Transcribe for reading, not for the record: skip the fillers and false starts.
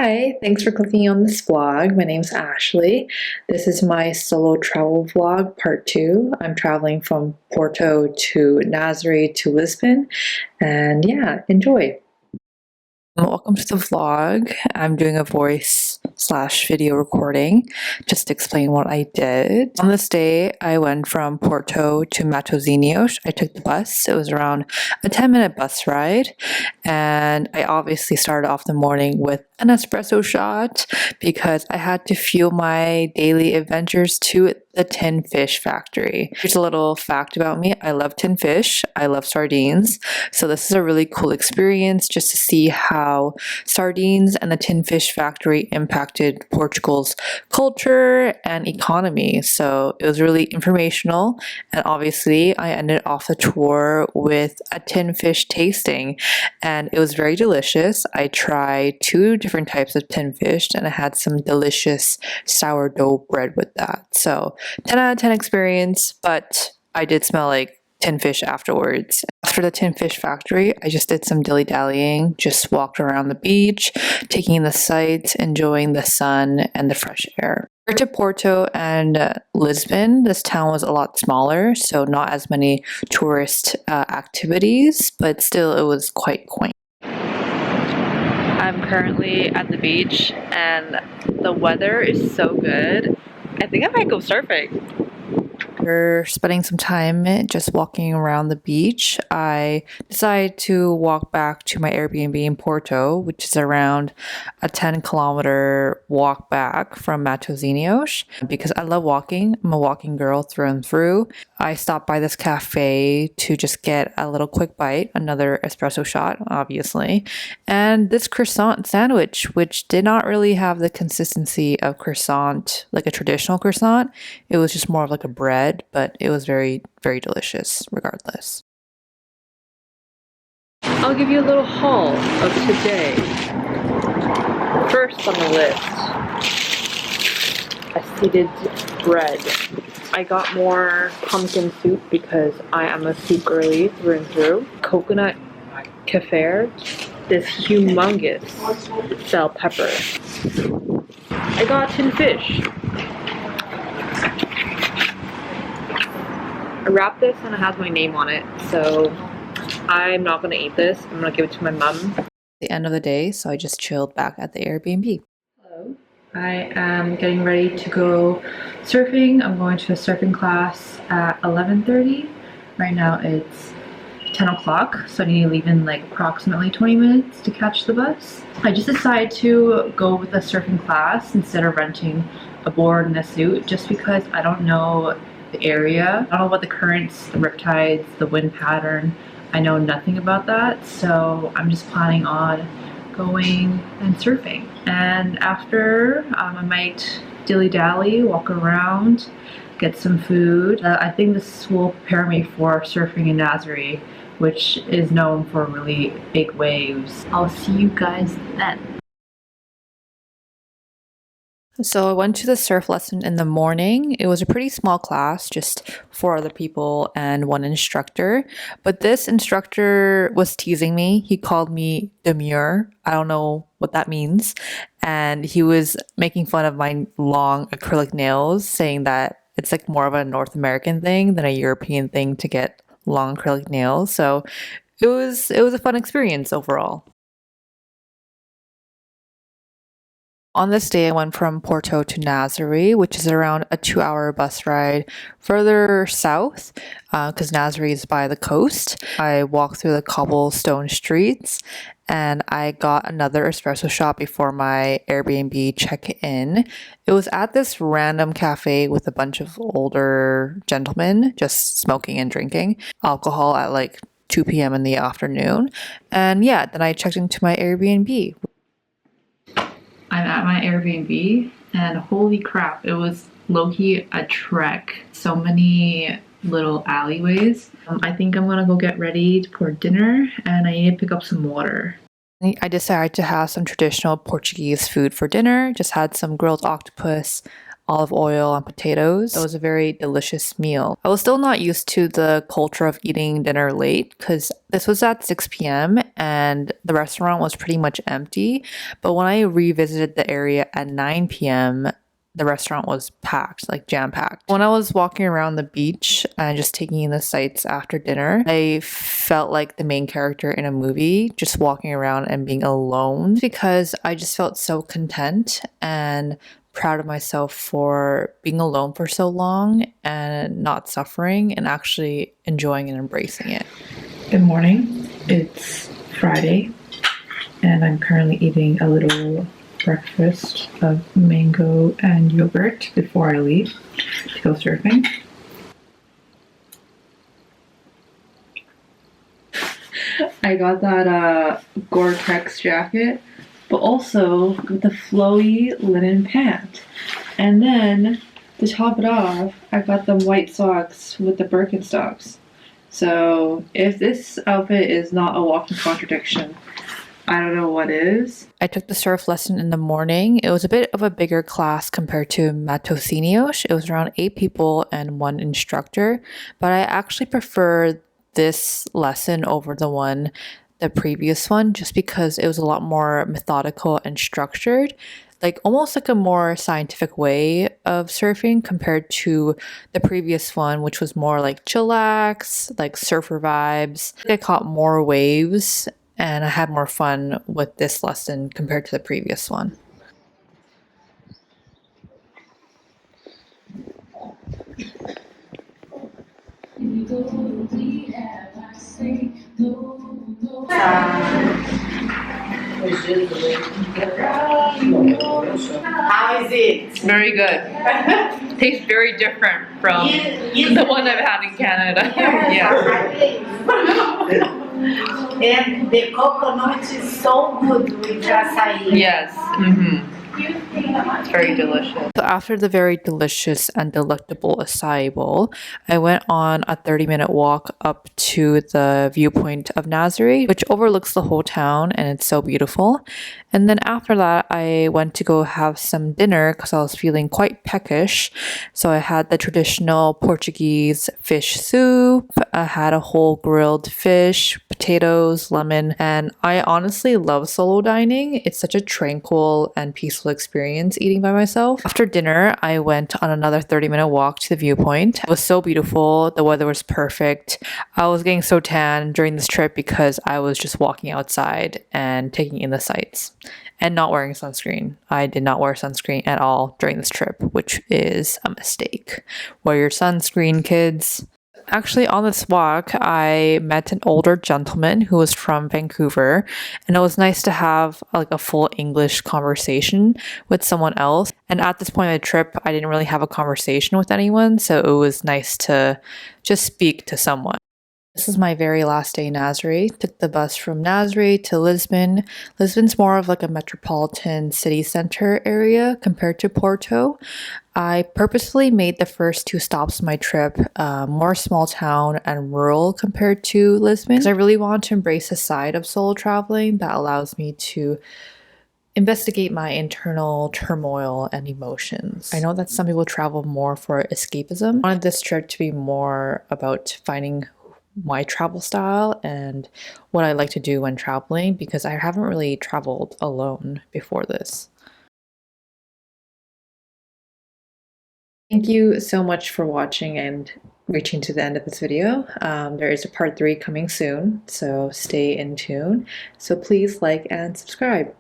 Hi, thanks for clicking on this vlog. My name's Ashley. This is my solo travel vlog, part 2. I'm traveling from Porto to Nazare to Lisbon, and yeah, enjoy. Welcome to the vlog. I'm doing a voice / video recording just to explain what I did. On this day, I went from Porto to Matosinhos. I took the bus. It was around a 10-minute bus ride, and I obviously started off the morning with an espresso shot because I had to fuel my daily adventures to the tin fish factory. Here's a little fact about me. I love tin fish. I love sardines. So this is a really cool experience just to see how sardines and the tin fish factory impacted Portugal's culture and economy. So it was really informational, and obviously I ended off the tour with a tin fish tasting, and it was very delicious. I tried 2 different types of tin fish, and I had some delicious sourdough bread with that. So 10 out of 10 experience, but I did smell like tin fish afterwards. After the tin fish factory, I just did some dilly-dallying, just walked around the beach, taking in the sights, enjoying the sun and the fresh air. Compared to Porto and Lisbon, this town was a lot smaller, so not as many tourist activities, but still it was quite quaint. I'm currently at the beach and the weather is so good. I think I might go surfing. After spending some time just walking around the beach, I decided to walk back to my Airbnb in Porto, which is around a 10-kilometer walk back from Matosinhos. Because I love walking, I'm a walking girl through and through. I stopped by this cafe to just get a little quick bite, another espresso shot, obviously, and this croissant sandwich, which did not really have the consistency of croissant, like a traditional croissant. It was just more of like a bread, but it was very, very delicious regardless. I'll give you a little haul of today. First on the list, a seeded bread. I got more pumpkin soup because I am a soup girly through and through. Coconut kefir, this humongous bell pepper. I got tin fish. I wrapped this and it has my name on it, so I'm not gonna eat this. I'm gonna give it to my mom. The end of the day, so I just chilled back at the Airbnb. Hello. I am getting ready to go surfing. I'm going to a surfing class at 11:30. Right now it's 10 o'clock, so I need to leave in like approximately 20 minutes to catch the bus. I just decided to go with a surfing class instead of renting a board and a suit, just because I don't know the area. I don't know about the currents, the riptides, the wind pattern. I know nothing about that, so I'm just planning on going and surfing. And after, I might dilly-dally, walk around, get some food. I think this will prepare me for surfing in Nazare, which is known for really big waves. I'll see you guys then. So I went to the surf lesson in the morning. It was a pretty small class, just 4 other people and 1 instructor. But this instructor was teasing me. He called me demure. I don't know what that means. And he was making fun of my long acrylic nails, saying that it's like more of a North American thing than a European thing to get long acrylic nails. So it was a fun experience overall. On this day, I went from Porto to Nazare, which is around a 2-hour bus ride further south, because Nazare is by the coast. I walked through the cobblestone streets, and I got another espresso shot before my Airbnb check-in. It was at this random cafe with a bunch of older gentlemen just smoking and drinking alcohol at like 2 p.m. in the afternoon. And yeah, then I checked into my Airbnb. I'm at my Airbnb, and holy crap, it was low-key a trek. So many little alleyways. I think I'm gonna go get ready for dinner, and I need to pick up some water. I decided to have some traditional Portuguese food for dinner. Just had some grilled octopus, olive oil and potatoes. It was a very delicious meal. I was still not used to the culture of eating dinner late because this was at 6 p.m. and the restaurant was pretty much empty. But when I revisited the area at 9 p.m., the restaurant was packed, like jam-packed. When I was walking around the beach and just taking in the sights after dinner, I felt like the main character in a movie, just walking around and being alone, because I just felt so content and proud of myself for being alone for so long and not suffering and actually enjoying and embracing it. Good morning. It's Friday and I'm currently eating a little breakfast of mango and yogurt before I leave to go surfing. I got that Gore-Tex jacket, but also with the flowy linen pant. And then to top it off, I got them white socks with the Birkenstocks. So if this outfit is not a walking contradiction, I don't know what is. I took the surf lesson in the morning. It was a bit of a bigger class compared to Matosinhos. It was around 8 people and 1 instructor, but I actually prefer this lesson over the previous one, just because it was a lot more methodical and structured, like almost like a more scientific way of surfing compared to the previous one, which was more like chillax, like surfer vibes. I caught more waves and I had more fun with this lesson compared to the previous one. How is it? Very good. Tastes very different from the one I've had in Canada. And the coconut is so good with acai. Yes. It's very delicious. So after the very delicious and delectable acai bowl, I went on a 30-minute walk up to the viewpoint of Nazare, which overlooks the whole town and it's so beautiful. And then after that, I went to go have some dinner because I was feeling quite peckish. So I had the traditional Portuguese fish soup. I had a whole grilled fish, potatoes, lemon, and I honestly love solo dining. It's such a tranquil and peaceful experience eating by myself. After dinner, I went on another 30-minute walk to the viewpoint. It was so beautiful. The weather was perfect. I was getting so tan during this trip because I was just walking outside and taking in the sights and not wearing sunscreen. I did not wear sunscreen at all during this trip, which is a mistake. Wear your sunscreen, kids. Actually, on this walk, I met an older gentleman who was from Vancouver, and it was nice to have like a full English conversation with someone else. And at this point in the trip, I didn't really have a conversation with anyone, so it was nice to just speak to someone. This is my very last day in Nazare. Took the bus from Nazare to Lisbon. Lisbon's more of like a metropolitan city center area compared to Porto. I purposefully made the first 2 stops of my trip more small town and rural compared to Lisbon, because I really want to embrace a side of solo traveling that allows me to investigate my internal turmoil and emotions. I know that some people travel more for escapism. I wanted this trip to be more about finding my travel style and what I like to do when traveling, because I haven't really traveled alone before this. Thank you so much for watching and reaching to the end of this video. There is a part 3 coming soon, so stay in tune. So please like and subscribe.